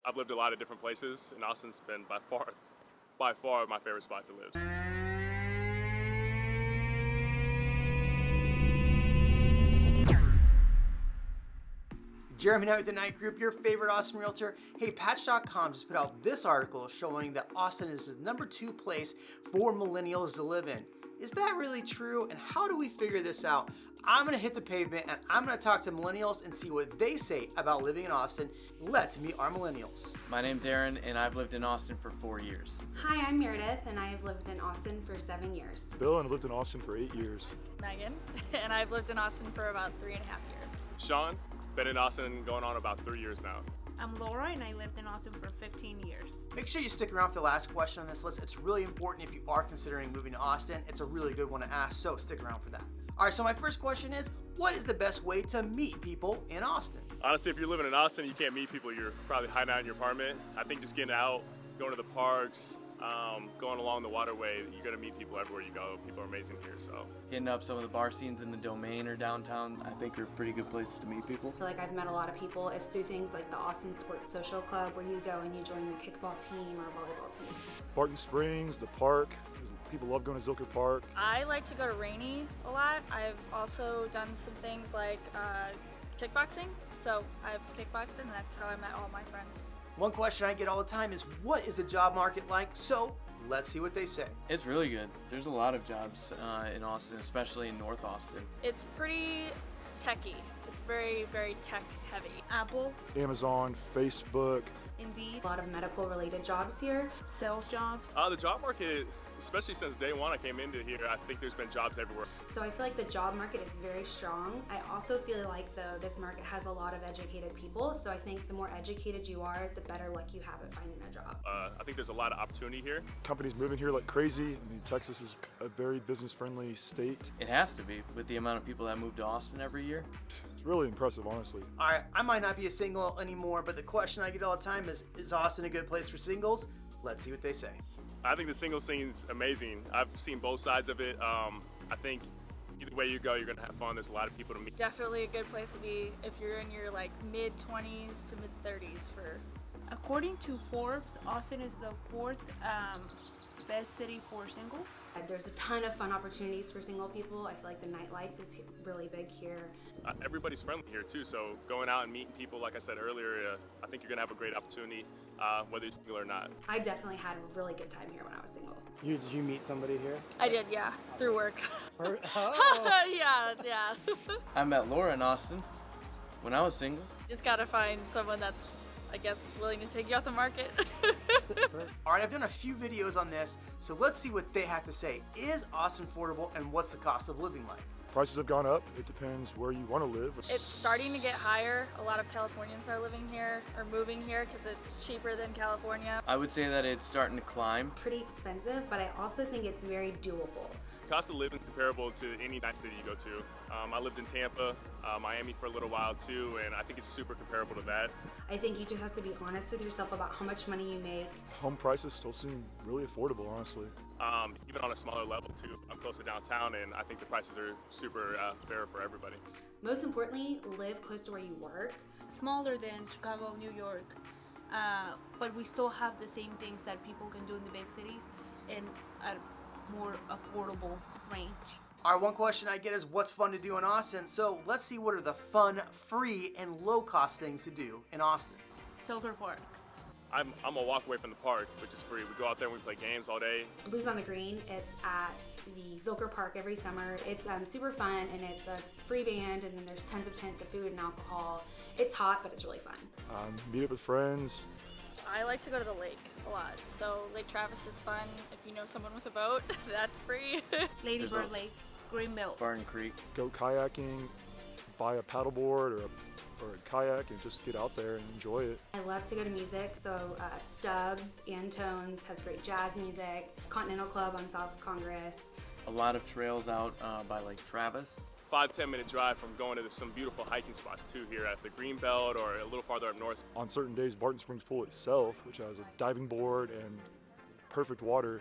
I've lived a lot of different places, and Austin's been by far my favorite spot to live. Jeremy Knight with the Knight Group, your favorite Austin realtor. Hey, Patch.com just put out this article showing that Austin is the #2 place for millennials to live in. Is that really true? And how do we figure this out? I'm gonna hit the pavement and I'm gonna talk to millennials and see what they say about living in Austin. Let's meet our millennials. My name's Aaron and I've lived in Austin for 4 years. Hi, I'm Meredith and I have lived in Austin for 7 years. Bill, and I lived in Austin for 8 years. Megan, and I've lived in Austin for about 3.5 years. Sean, been in Austin going on about 3 years now. I'm Laura and I lived in Austin for 15 years. Make sure you stick around for the last question on this list. It's really important if you are considering moving to Austin. It's a really good one to ask, so stick around for that. All right, so my first question is, what is the best way to meet people in Austin? Honestly, if you're living in Austin, you can't meet people. You're probably hiding out in your apartment. I think just getting out, going to the parks, going along the waterway, you're gonna meet people everywhere you go. People are amazing here, so. Hitting up some of the bar scenes in the Domain or downtown, I think are pretty good places to meet people. I feel like I've met a lot of people. It's through things like the Austin Sports Social Club where you go and you join the kickball team or volleyball team. Barton Springs, the park. People love going to Zilker Park. I like to go to Rainy a lot. I've also done some things like kickboxing. So I've kickboxed and that's how I met all my friends. One question I get all the time is, what is the job market like? So let's see what they say. It's really good. There's a lot of jobs in Austin, especially in North Austin. It's pretty techy. It's very, very tech heavy. Apple, Amazon, Facebook. Indeed, A lot of medical related jobs here. sales jobs. The job market, especially since day one I came into here, I think there's been jobs everywhere. So I feel like the job market is very strong. I also feel like though this market has a lot of educated people. So I think the more educated you are, the better luck you have at finding a job. I think there's a lot of opportunity here. Companies moving here like crazy. I mean, Texas is a very business-friendly state. It has to be with the amount of people that move to Austin every year. It's really impressive, honestly. All right, I might not be a single anymore, but the question I get all the time is Austin a good place for singles? Let's see what they say. I think the single scene's amazing. I've seen both sides of it. I think either way you go, you're gonna have fun. There's a lot of people to meet. Definitely a good place to be if you're in your like mid-20s to mid-30s for. According to Forbes, Austin is the 4th best city for singles. There's a ton of fun opportunities for single people. I feel like the nightlife is really big here. Everybody's friendly here too, so going out and meeting people, like I said earlier, I think you're gonna have a great opportunity, whether you're single or not. I definitely had a really good time here when I was single. Did you meet somebody here? I did, yeah, through work. Oh. yeah. I met Laura in Austin when I was single. Just gotta find someone that's, I guess, willing to take you off the market. All right, I've done a few videos on this, so let's see what they have to say. Is Austin affordable, and what's the cost of living like? Prices have gone up. It depends where you want to live. It's starting to get higher. A lot of Californians are living here or moving here because it's cheaper than California. I would say that it's starting to climb. Pretty expensive, but I also think it's very doable. Cost of living is comparable to any nice city you go to. I lived in Tampa, Miami for a little while too, and I think it's super comparable to that. I think you just have to be honest with yourself about how much money you make. Home prices still seem really affordable, honestly. Even on a smaller level too. I'm close to downtown, and I think the prices are super fair for everybody. Most importantly, live close to where you work. Smaller than Chicago, New York, but we still have the same things that people can do in the big cities in a more affordable range. All right, one question I get is what's fun to do in Austin? So let's see what are the fun, free, and low-cost things to do in Austin. Zilker Park. I'm a walk away from the park, which is free. We go out there and we play games all day. Blues on the Green, it's at the Zilker Park every summer. It's super fun and it's a free band and then there's tons of tents of food and alcohol. It's hot, but it's really fun. Meet up with friends. I like to go to the lake a lot. So Lake Travis is fun. If you know someone with a boat, that's free. Lady There's Bird a- Lake, Greenbelt. Barton Creek. Go kayaking, buy a paddleboard or a kayak and just get out there and enjoy it. I love to go to music, so Stubbs and Tones has great jazz music. Continental Club on South Congress. A lot of trails out by Lake Travis. 5-10 minute drive from going to some beautiful hiking spots too here at the Greenbelt or a little farther up north. On certain days, Barton Springs Pool itself, which has a diving board and perfect water,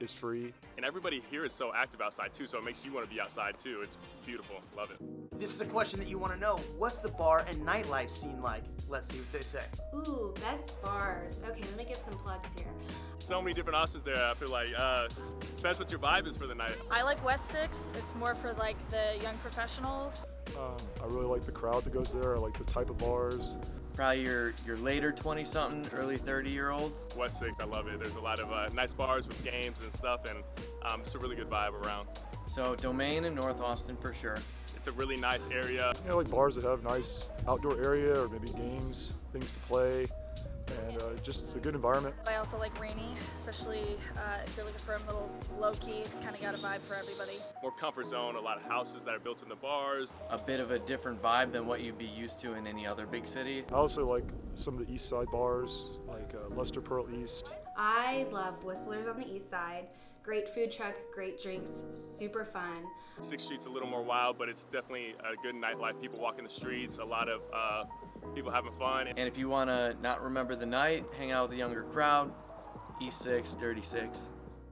is free. And everybody here is so active outside too, so it makes you want to be outside too. It's beautiful. Love it. This is a question that you want to know. What's the bar and nightlife scene like? Let's see what they say. Ooh, best bars. Okay, let me give some plugs here. So many different options there. I feel like depends what your vibe is for the night. I like West 6th. It's more for like the young professionals. I really like the crowd that goes there. I like the type of bars. Probably your later 20-something, early 30-year-olds. West 6, I love it. There's a lot of nice bars with games and stuff, and it's a really good vibe around. So Domain and North Austin for sure. It's a really nice area. You know, like bars that have nice outdoor area or maybe games, things to play, and just it's a good environment. I also like Rainy, especially if you're looking for a little low-key. It's kind of got a vibe for everybody. More comfort zone, a lot of houses that are built in the bars. A bit of a different vibe than what you'd be used to in any other big city. I also like some of the east side bars, like Lester Pearl East. I love Whistler's on the east side. Great food truck, great drinks, super fun. 6th Street's a little more wild, but it's definitely a good nightlife. People walking the streets, a lot of people having fun. And if you want to not remember the night, hang out with a younger crowd, East 6, Dirty 6.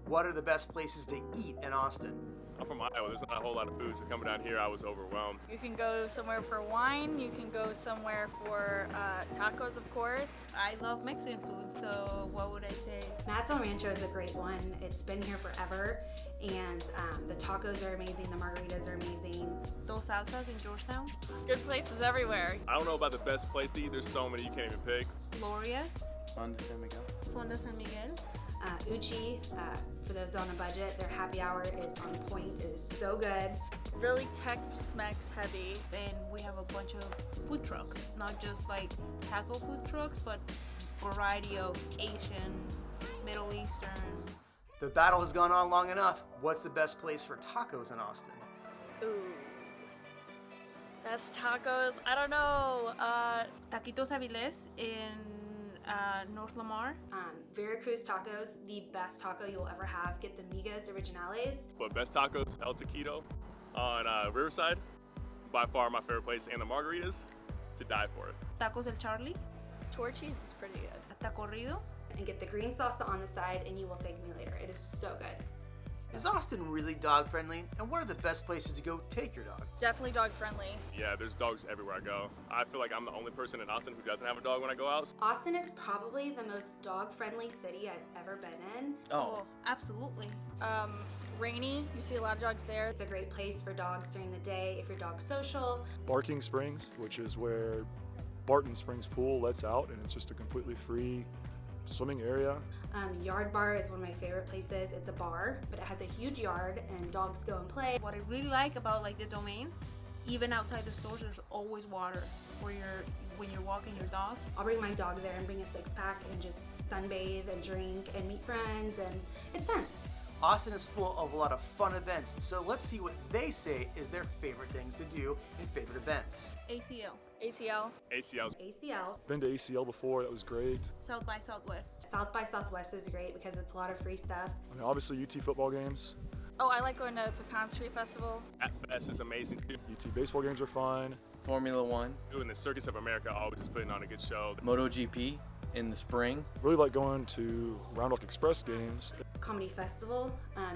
What are the best places to eat in Austin? I'm from Iowa. There's not a whole lot of food, so coming down here, I was overwhelmed. You can go somewhere for wine. You can go somewhere for tacos, of course. I love Mexican food, so what would I say? Matt's El Rancho is a great one. It's been here forever, and the tacos are amazing, the margaritas are amazing. Dos Altas in Georgetown. Good places everywhere. I don't know about the best place to eat. There's so many you can't even pick. Gloria's. Fonda San Miguel. Fonda San Miguel. Uchi, for those on a budget, their happy hour is on point. It is so good. Really Tex-Mex heavy. And we have a bunch of food trucks, not just like taco food trucks, but variety of Asian, Middle Eastern. The battle has gone on long enough. What's the best place for tacos in Austin? Ooh. Best tacos? I don't know. Taquitos Avilés in North Lamar. Veracruz tacos, the best taco you'll ever have. Get the migas originales. But best tacos, El Taquito on Riverside. By far my favorite place, and the margaritas, to die for it. Tacos El Charlie. Torchy's is pretty good. Tacorrido. And get the green salsa on the side, and you will thank me later. It is so good. Is Austin really dog friendly? And what are the best places to go take your dog? Definitely dog friendly. Yeah, there's dogs everywhere I go. I feel like I'm the only person in Austin who doesn't have a dog when I go out. Austin is probably the most dog-friendly city I've ever been in. Oh, Absolutely. Rainy, you see a lot of dogs there. It's a great place for dogs during the day if your dog's social. Barking Springs, which is where Barton Springs Pool lets out, and it's just a completely free swimming area. Yard Bar is one of my favorite places. It's a bar, but it has a huge yard and dogs go and play. What I really like about like the Domain, even outside the stores, there's always water when you're walking your dog. I'll bring my dog there and bring a 6-pack and just sunbathe and drink and meet friends, and it's fun. Austin is full of a lot of fun events, so let's see what they say is their favorite things to do in favorite events. ACL. ACL. ACL's ACL. Been to ACL before, that was great. South by Southwest. South by Southwest is great because it's a lot of free stuff. I mean, obviously UT football games, Oh, I like going to Pecan Street Festival. at Fest is amazing too. UT baseball games are fun. Formula 1, Doing the Circus of America always is putting on a good show. MotoGP in the spring. Really like going to Round Rock Express games. Comedy Festival,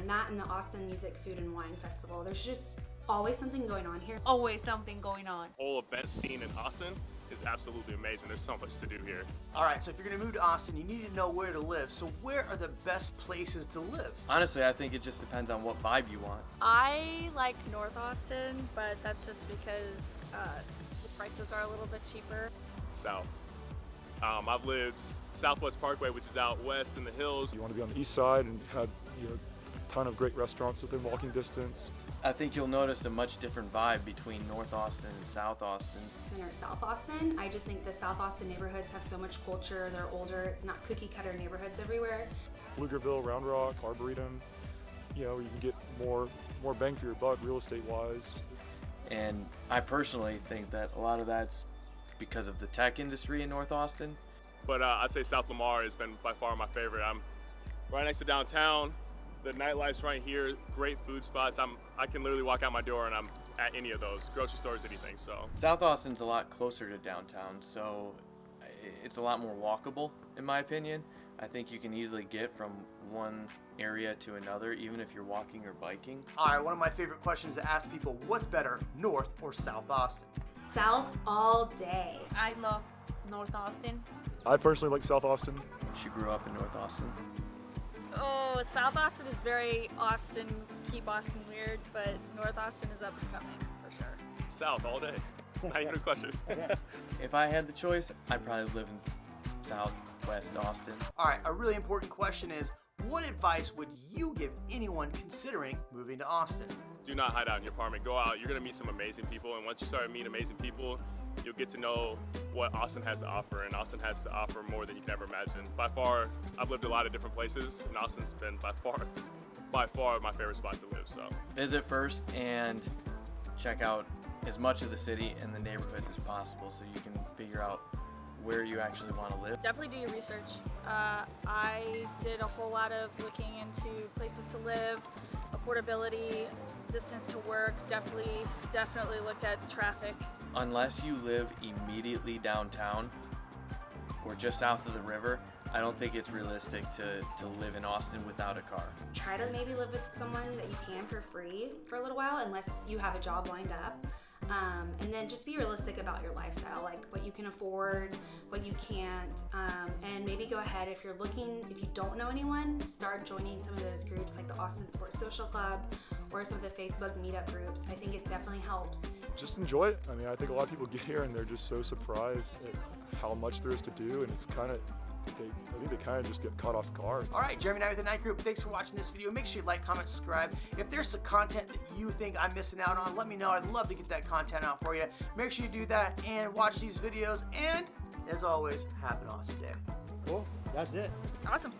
Matt and the Austin Music, Food and Wine Festival. There's just always something going on here. Always something going on. Whole event scene in Austin is absolutely amazing. There's so much to do here. All right, so if you're gonna move to Austin, you need to know where to live. So where are the best places to live? Honestly, I think it just depends on what vibe you want. I like North Austin, but that's just because the prices are a little bit cheaper. South. I've lived Southwest Parkway, which is out west in the hills. You want to be on the east side and have a ton of great restaurants within walking distance. I think you'll notice a much different vibe between North Austin and South Austin. Or South Austin. I just think the South Austin neighborhoods have so much culture. They're older. It's not cookie cutter neighborhoods everywhere. Pflugerville, Round Rock, Arboretum, you can get more bang for your buck real estate wise. And I personally think that a lot of that's because of the tech industry in North Austin. But I'd say South Lamar has been by far my favorite. I'm right next to downtown. The nightlife's right here. Great food spots. I can literally walk out my door and I'm at any of those grocery stores, anything. So South Austin's a lot closer to downtown, so it's a lot more walkable, in my opinion. I think you can easily get from one area to another, even if you're walking or biking. All right, one of my favorite questions to ask people, what's better, North or South Austin? South all day. I love North Austin. I personally like South Austin. She grew up in North Austin. Oh, South Austin is very Austin, keep Austin weird, but North Austin is up and coming for sure. South all day. Not even a question. If I had the choice, I'd probably live in Southwest Austin. All right, a really important question is, what advice would you give anyone considering moving to Austin? Do not hide out in your apartment. Go out. You're going to meet some amazing people. And once you start meeting amazing people, you'll get to know what Austin has to offer. And Austin has to offer more than you can ever imagine. By far, I've lived a lot of different places, and Austin's been by far my favorite spot to live. So Visit first and check out as much of the city and the neighborhoods as possible so you can figure out where you actually want to live. Definitely do your research. I did a whole lot of looking into places to live, affordability, distance to work. Definitely look at traffic. Unless you live immediately downtown or just south of the river, I don't think it's realistic to live in Austin without a car. Try to maybe live with someone that you can for free for a little while, unless you have a job lined up. And then just be realistic about your lifestyle, like what you can afford, what you can't, and maybe go ahead if you don't know anyone, start joining some of those groups like the Austin Sports Social Club or some of the Facebook meetup groups. I think it definitely helps. Just enjoy it. I mean, I think a lot of people get here and they're just so surprised at how much there is to do, and it's kind of, I think they kind of just get caught off guard. All right, Jeremy and I with the Night Group, thanks for watching this video. Make sure you like, comment, subscribe. If there's some content that you think I'm missing out on, let me know. I'd love to get that content out for you. Make sure you do that and watch these videos. And as always, have an awesome day. Cool, that's it. Awesome.